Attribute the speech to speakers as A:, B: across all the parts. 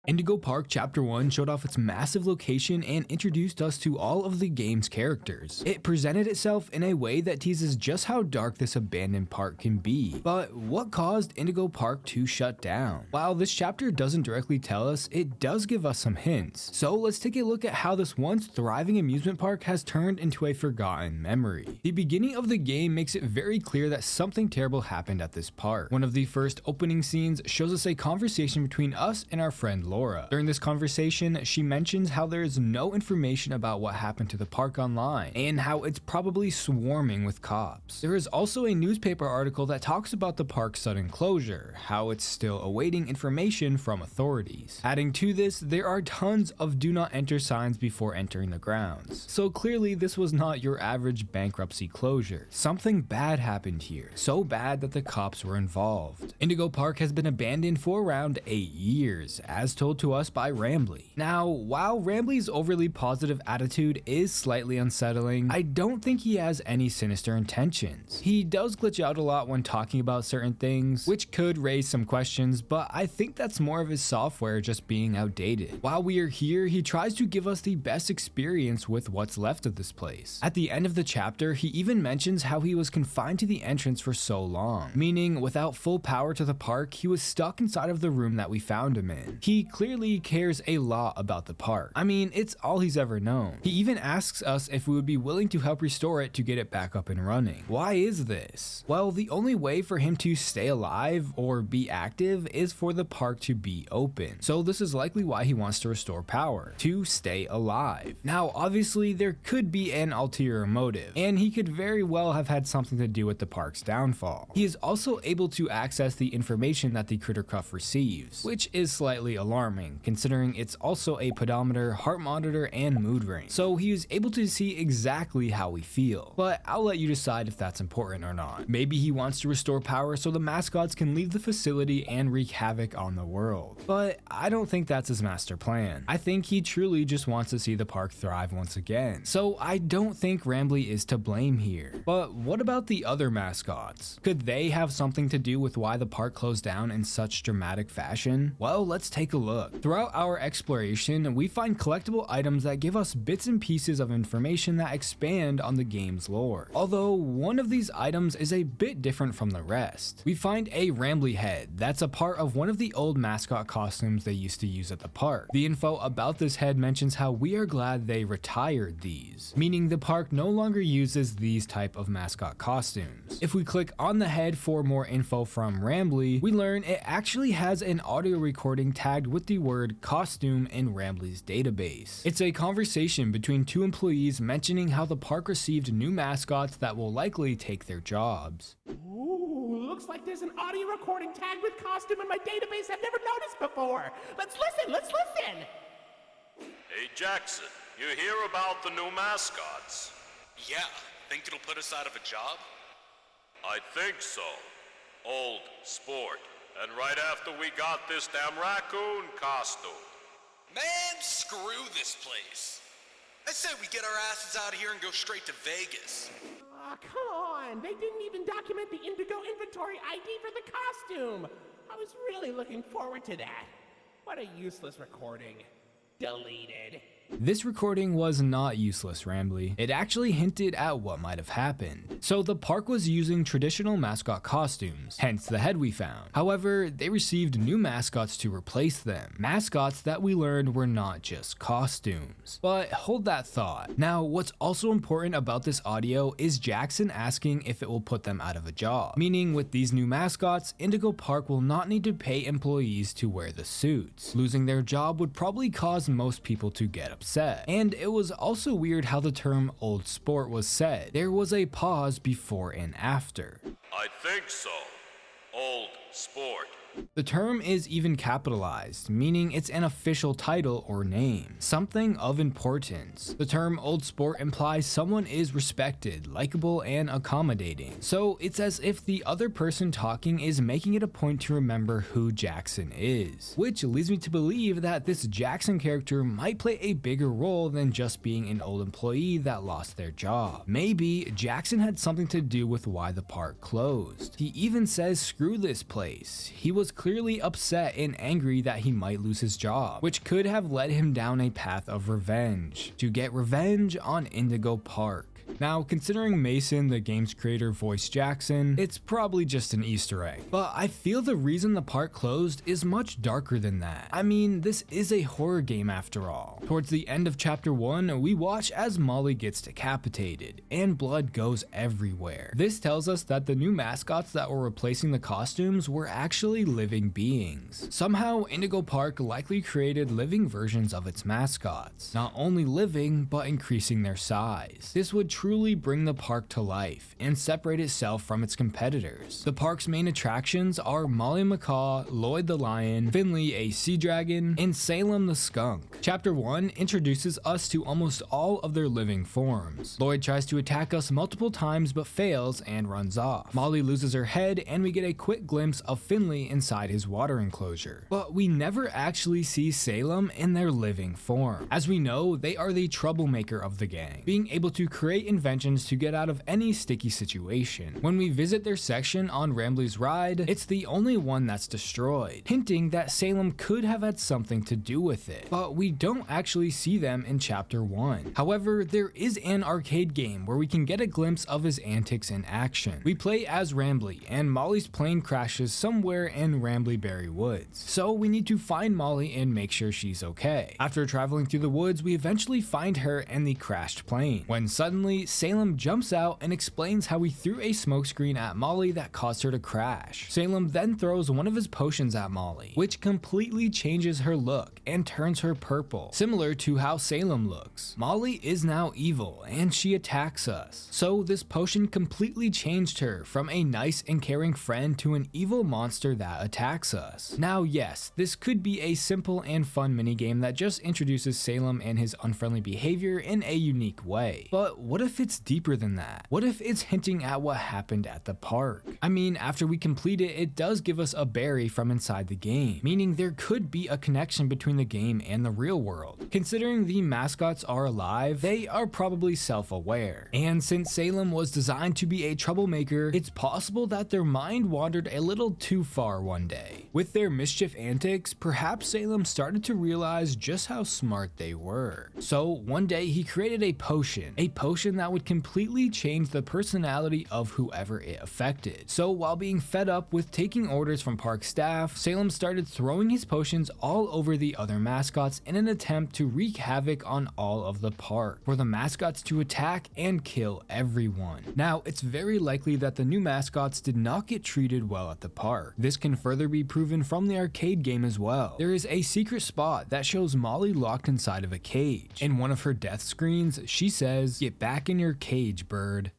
A: Indigo Park Chapter 1 showed off its massive location and introduced us to all of the game's characters. It presented itself in a way that teases just how dark this abandoned park can be. But what caused Indigo Park to shut down? While this chapter doesn't directly tell us, it does give us some hints. So let's take a look at how this once thriving amusement park has turned into a forgotten memory. The beginning of the game makes it very clear that something terrible happened at this park. One of the first opening scenes shows us a conversation between us and our friend Laura. During this conversation, she mentions how there is no information about what happened to the park online, and how it's probably swarming with cops. There is also a newspaper article that talks about the park's sudden closure, how it's still awaiting information from authorities. Adding to this, there are tons of do not enter signs before entering the grounds. So clearly this was not your average bankruptcy closure. Something bad happened here, so bad that the cops were involved. Indigo Park has been abandoned for around 8 years, as told to us by Rambly. Now, while Rambly's overly positive attitude is slightly unsettling, I don't think he has any sinister intentions. He does glitch out a lot when talking about certain things, which could raise some questions, but I think that's more of his software just being outdated. While we are here, he tries to give us the best experience with what's left of this place. At the end of the chapter, he even mentions how he was confined to the entrance for so long, meaning without full power to the park, he was stuck inside of the room that we found him in. He clearly cares a lot about the park. I mean, it's all he's ever known. He even asks us if we would be willing to help restore it to get it back up and running. Why is this? Well, the only way for him to stay alive or be active is for the park to be open. So this is likely why he wants to restore power, to stay alive. Now, obviously, there could be an ulterior motive, and he could very well have had something to do with the park's downfall. He is also able to access the information that the Critter Cuff receives, which is slightly alarming, considering it's also a pedometer, heart monitor, and mood ring. So he is able to see exactly how we feel. But I'll let you decide if that's important or not. Maybe he wants to restore power so the mascots can leave the facility and wreak havoc on the world. But I don't think that's his master plan. I think he truly just wants to see the park thrive once again. So I don't think Rambly is to blame here. But what about the other mascots? Could they have something to do with why the park closed down in such dramatic fashion? Well, let's take a look. Throughout our exploration, we find collectible items that give us bits and pieces of information that expand on the game's lore. Although one of these items is a bit different from the rest. We find a Rambly head that's a part of one of the old mascot costumes they used to use at the park. The info about this head mentions how we are glad they retired these, meaning the park no longer uses these type of mascot costumes. If we click on the head for more info from Rambly, we learn it actually has an audio recording tagged with the word costume in Rambly's database. It's a conversation between two employees mentioning how the park received new mascots that will likely take their jobs.
B: Ooh, looks like there's an audio recording tagged with costume in my database I've never noticed before. Let's listen.
C: Hey Jackson, you hear about the new mascots?
D: Yeah, think it'll put us out of a job?
C: I think so. Old sport. And right after we got this damn raccoon costume.
D: Man, screw this place. I say we get our asses out of here and go straight to Vegas.
B: Aw, come on. They didn't even document the Indigo inventory ID for the costume. I was really looking forward to that. What a useless recording. Deleted.
A: This recording was not useless, Rambly. It actually hinted at what might have happened. So the park was using traditional mascot costumes, hence the head we found. However, they received new mascots to replace them. Mascots that we learned were not just costumes. But hold that thought. Now, what's also important about this audio is Jackson asking if it will put them out of a job. Meaning with these new mascots, Indigo Park will not need to pay employees to wear the suits. Losing their job would probably cause most people to get upset. And it was also weird how the term old sport was said. There was a pause before and after.
C: I think so. Old sport.
A: The term is even capitalized, meaning it's an official title or name, something of importance. The term old sport implies someone is respected, likable, and accommodating. So it's as if the other person talking is making it a point to remember who Jackson is, which leads me to believe that this Jackson character might play a bigger role than just being an old employee that lost their job. Maybe Jackson had something to do with why the park closed. He even says screw this place. He was clearly upset and angry that he might lose his job, which could have led him down a path of revenge, to get revenge on Indigo Park. Now, considering Mason, the game's creator, voiced Jackson, it's probably just an Easter egg. But I feel the reason the park closed is much darker than that. I mean, this is a horror game after all. Towards the end of chapter 1, we watch as Molly gets decapitated, and blood goes everywhere. This tells us that the new mascots that were replacing the costumes were actually living beings. Somehow, Indigo Park likely created living versions of its mascots, not only living, but increasing their size. This would truly bring the park to life and separate itself from its competitors. The park's main attractions are Molly Macaw, Lloyd the Lion, Finley a Sea Dragon, and Salem the Skunk. Chapter 1 introduces us to almost all of their living forms. Lloyd tries to attack us multiple times but fails and runs off. Molly loses her head and we get a quick glimpse of Finley inside his water enclosure. But we never actually see Salem in their living form. As we know, they are the troublemaker of the gang, being able to create inventions to get out of any sticky situation. When we visit their section on Rambley's ride, it's the only one that's destroyed, hinting that Salem could have had something to do with it, but we don't actually see them in chapter 1. However, there is an arcade game where we can get a glimpse of his antics in action. We play as Rambley, and Molly's plane crashes somewhere in Rambleyberry Woods, so we need to find Molly and make sure she's okay. After traveling through the woods, we eventually find her and the crashed plane, when suddenly Salem jumps out and explains how he threw a smokescreen at Molly that caused her to crash. Salem then throws one of his potions at Molly, which completely changes her look and turns her purple, similar to how Salem looks. Molly is now evil and she attacks us, so this potion completely changed her from a nice and caring friend to an evil monster that attacks us. Now yes, this could be a simple and fun minigame that just introduces Salem and his unfriendly behavior in a unique way, but what if it's deeper than that? What if it's hinting at what happened at the park? I mean, after we complete it, it does give us a berry from inside the game, meaning there could be a connection between the game and the real world. Considering the mascots are alive, they are probably self-aware. And since Salem was designed to be a troublemaker, it's possible that their mind wandered a little too far one day. With their mischief antics, perhaps Salem started to realize just how smart they were. So one day he created a potion that would completely change the personality of whoever it affected. So while being fed up with taking orders from park staff, Salem started throwing his potions all over the other mascots in an attempt to wreak havoc on all of the park, for the mascots to attack and kill everyone. Now, it's very likely that the new mascots did not get treated well at the park. This can further be proven from the arcade game as well. There is a secret spot that shows Molly locked inside of a cage. In one of her death screens, she says, "Get back in your cage, bird."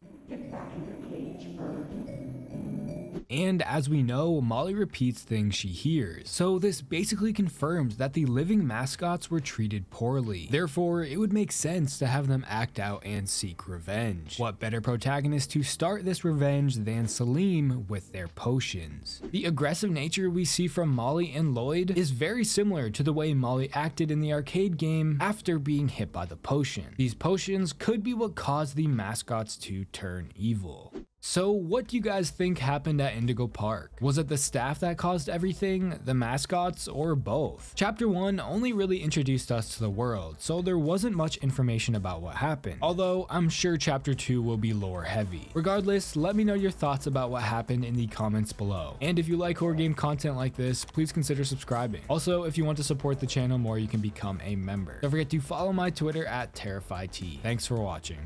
A: And as we know, Molly repeats things she hears, so this basically confirms that the living mascots were treated poorly. Therefore, it would make sense to have them act out and seek revenge. What better protagonist to start this revenge than Salim with their potions? The aggressive nature we see from Molly and Lloyd is very similar to the way Molly acted in the arcade game after being hit by the potion. These potions could be what caused the mascots to turn evil. So what do you guys think happened at Indigo Park? Was it the staff that caused everything, the mascots, or both? Chapter 1 only really introduced us to the world, so there wasn't much information about what happened, although I'm sure Chapter 2 will be lore heavy. Regardless, let me know your thoughts about what happened in the comments below. And if you like horror game content like this, please consider subscribing. Also, if you want to support the channel more, you can become a member. Don't forget to follow my Twitter at TerrifyT. Thanks for watching.